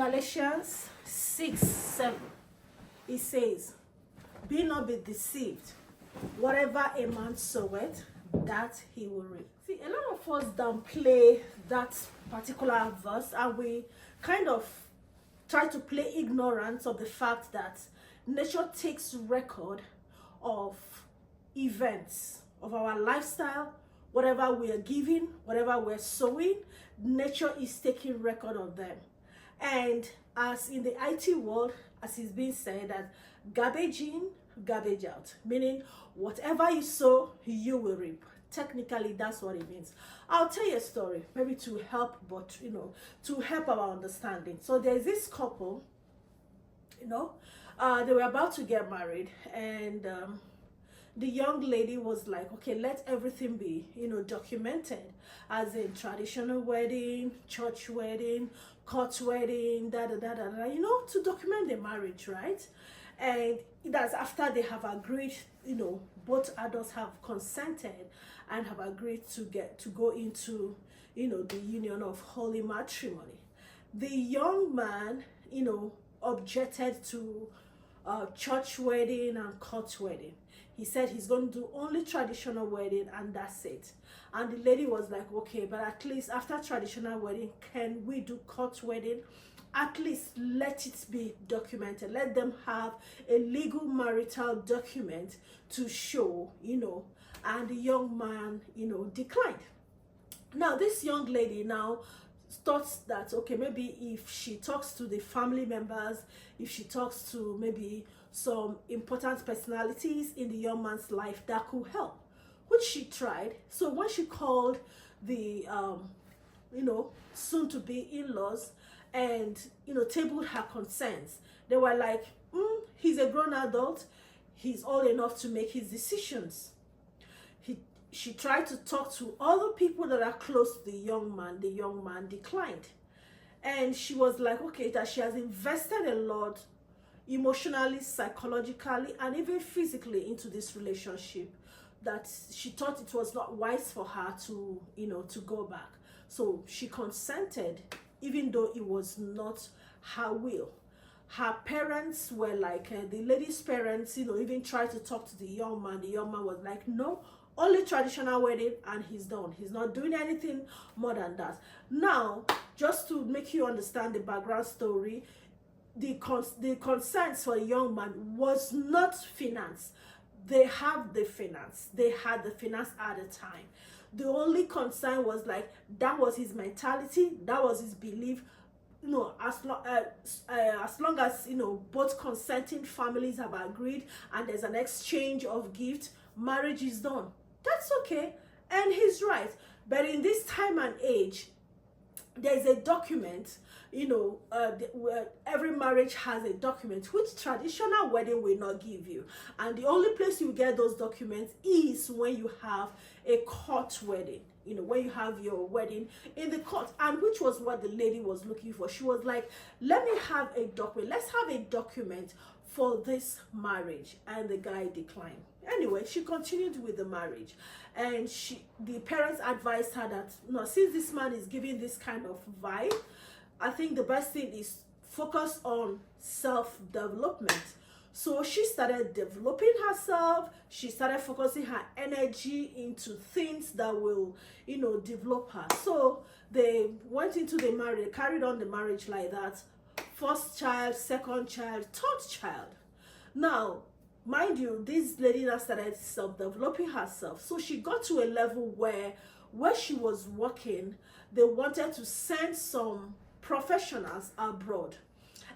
Galatians 6:7. It says, "Be not be deceived. Whatever a man soweth, that he will reap." See, a lot of us downplay that particular verse, and we kind of try to play ignorance of the fact that nature takes record of events, of our lifestyle, whatever we are giving, whatever we're sowing. Nature is taking record of them. And as in the IT world, as it's been said, that garbage in, garbage out, meaning whatever you sow, you will reap. Technically, that's what it means. I'll tell you a story, maybe to help, but to help our understanding. So there's this couple, they were about to get married, and the young lady was like, okay, let everything be, documented, as in traditional wedding, church wedding, court wedding, to document the marriage, right? And that's after they have agreed, both adults have consented and have agreed to go into, the union of holy matrimony. The young man, objected to church wedding and court wedding. He said he's going to do only traditional wedding and that's it. And the lady was like, okay, but at least after traditional wedding, can we do court wedding? At least let it be documented. Let them have a legal marital document to show, and the young man, declined. Now, this young lady now thought that, okay, maybe if she talks to the family members, if she talks to maybe some important personalities in the young man's life, that could help, which she tried. So when she called the, soon-to-be in-laws and, tabled her concerns, they were like, he's a grown adult, he's old enough to make his decisions. She tried to talk to other people that are close to the young man declined. And she was like, okay, that she has invested a lot emotionally, psychologically, and even physically into this relationship, that she thought it was not wise for her to, to go back. So she consented, even though it was not her will. Her parents were like, the lady's parents, even tried to talk to the young man. The young man was like, no, only traditional wedding, and he's done. He's not doing anything more than that. Now, just to make you understand the background story, the concerns for the young man was not finance. They have the finance. They had the finance at the time. The only concern was like, that was his mentality, that was his belief. As long as both consenting families have agreed and there's an exchange of gifts, marriage is done. That's okay, and he's right. But in this time and age, there's a document, every marriage has a document, which traditional wedding will not give you. And the only place you get those documents is when you have a court wedding, when you have your wedding in the court, and which was what the lady was looking for. She was like, let me have a document. Let's have a document for this marriage. And the guy declined. Anyway, she continued with the marriage, and the parents advised her that, since this man is giving this kind of vibe, I think the best thing is focus on self-development. So she started developing herself. She started focusing her energy into things that will, develop her. So they went into the marriage, they carried on the marriage like that. First child, second child, third child. Now, mind you, this lady now started self-developing herself. So she got to a level where she was working, they wanted to send some professionals abroad,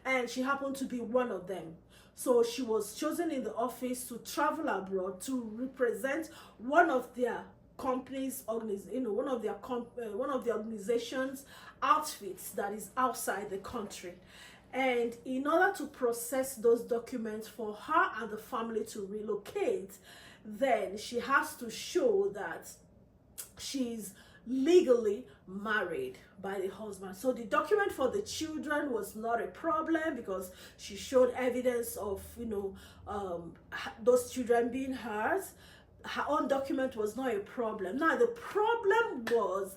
and she happened to be one of them. So she was chosen in the office to travel abroad to represent one of their companies, one of the organizations outfits that is outside the country. And in order to process those documents for her and the family to relocate, then she has to show that she's legally married by the husband. So the document for the children was not a problem, because she showed evidence of those children being hers. Her own document was not a problem. Now the problem was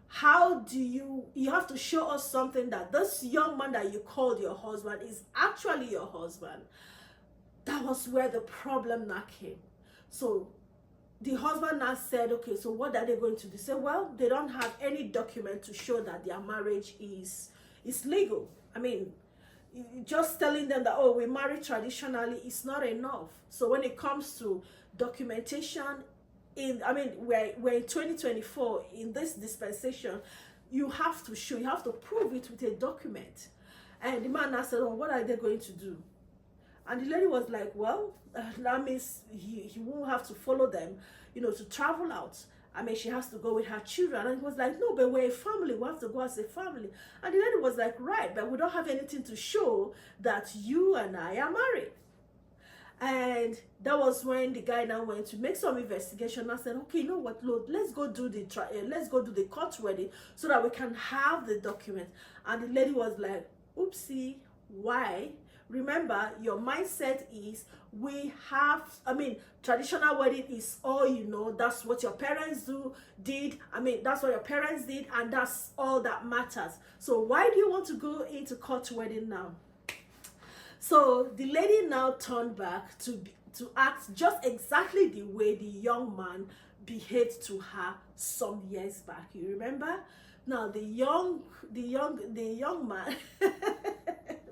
how do you have to show us something that this young man that you called your husband is actually your husband. That was where the problem now came. So the husband now said, okay, so what are they going to do? They said, well, they don't have any document to show that their marriage is legal. I mean, just telling them that, oh, we marry traditionally is not enough. So when it comes to documentation, we're in 2024, in this dispensation, you have to prove it with a document. And the man asked, oh, what are they going to do? And the lady was like, well, that means he won't have to follow them, to travel out. I mean, she has to go with her children. And he was like, no, but we're a family. We have to go as a family. And the lady was like, right, but we don't have anything to show that you and I are married. And that was when the guy now went to make some investigation and said, okay, you know what, Lord, let's go do the court wedding so that we can have the document. And the lady was like, oopsie, why? Remember, your mindset is traditional wedding is all you know. That's what your parents did. That's what your parents did, and that's all that matters. So why do you want to go into court wedding now? So the lady now turned back to act just exactly the way the young man behaved to her some years back. You remember? Now the young man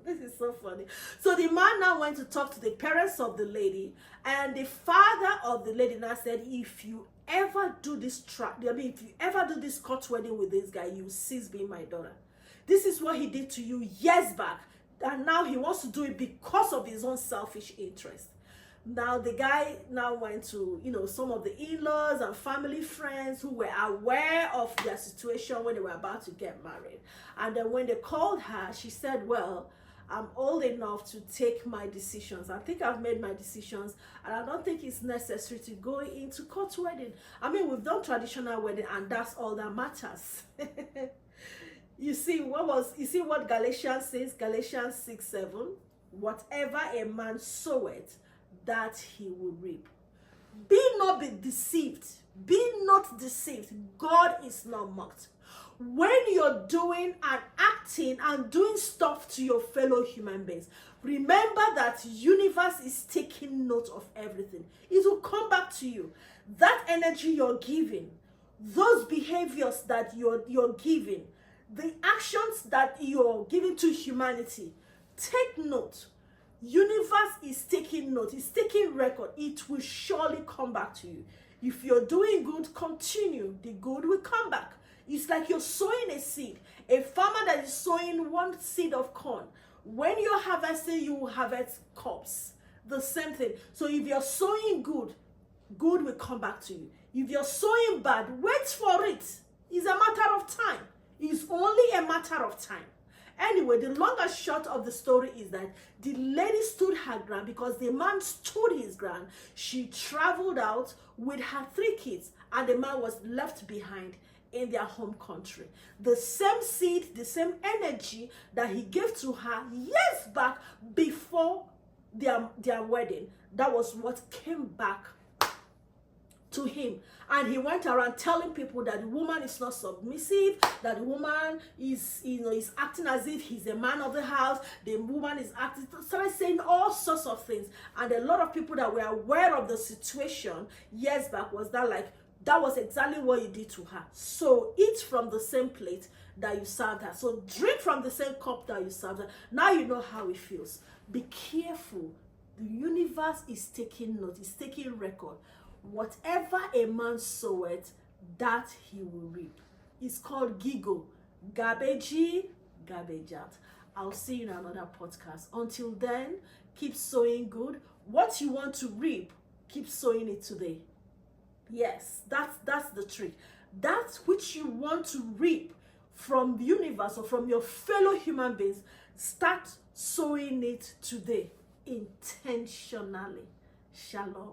this is so funny. So the man now went to talk to the parents of the lady, and the father of the lady now said, if you ever do this court wedding with this guy, you cease being my daughter. This is what he did to you years back, and now he wants to do it because of his own selfish interest. Now the guy now went to some of the in-laws and family friends who were aware of their situation when they were about to get married. And then when they called her, she said, well, I'm old enough to take my decisions. I think I've made my decisions, and I don't think it's necessary to go into court wedding. We've done traditional wedding, and that's all that matters. You see what Galatians says? Galatians 6:7. Whatever a man soweth, that he will reap. Be not deceived. Be not deceived. God is not mocked. When you're doing and acting and doing stuff to your fellow human beings, remember that universe is taking note of everything. It will come back to you. That energy you're giving, those behaviors that you're giving, the actions that you're giving to humanity, take note. Universe is taking note. It's taking record. It will surely come back to you. If you're doing good, continue. The good will come back. It's like you're sowing a seed. A farmer that is sowing one seed of corn, when you're harvesting, you will harvest crops. The same thing. So if you're sowing good, good will come back to you. If you're sowing bad, wait for it. It's a matter of time. It's only a matter of time. Anyway, the long and short of the story is that the lady stood her ground because the man stood his ground. She traveled out with her 3 kids, and the man was left behind in their home country. The same seed, the same energy that he gave to her years back before their wedding, that was what came back to him. And he went around telling people that the woman is not submissive, that the woman is acting as if he's a man of the house, the woman is acting, started saying all sorts of things. And a lot of people that were aware of the situation years back that was exactly what you did to her. So eat from the same plate that you served her. So drink from the same cup that you served her. Now you know how it feels. Be careful. The universe is taking note, it's taking record. Whatever a man soweth, that he will reap. It's called giggle. Garbage in, garbage out. I'll see you in another podcast. Until then, keep sowing good. What you want to reap, keep sowing it today. Yes, that's the trick. That which you want to reap from the universe or from your fellow human beings, start sowing it today intentionally. Shalom.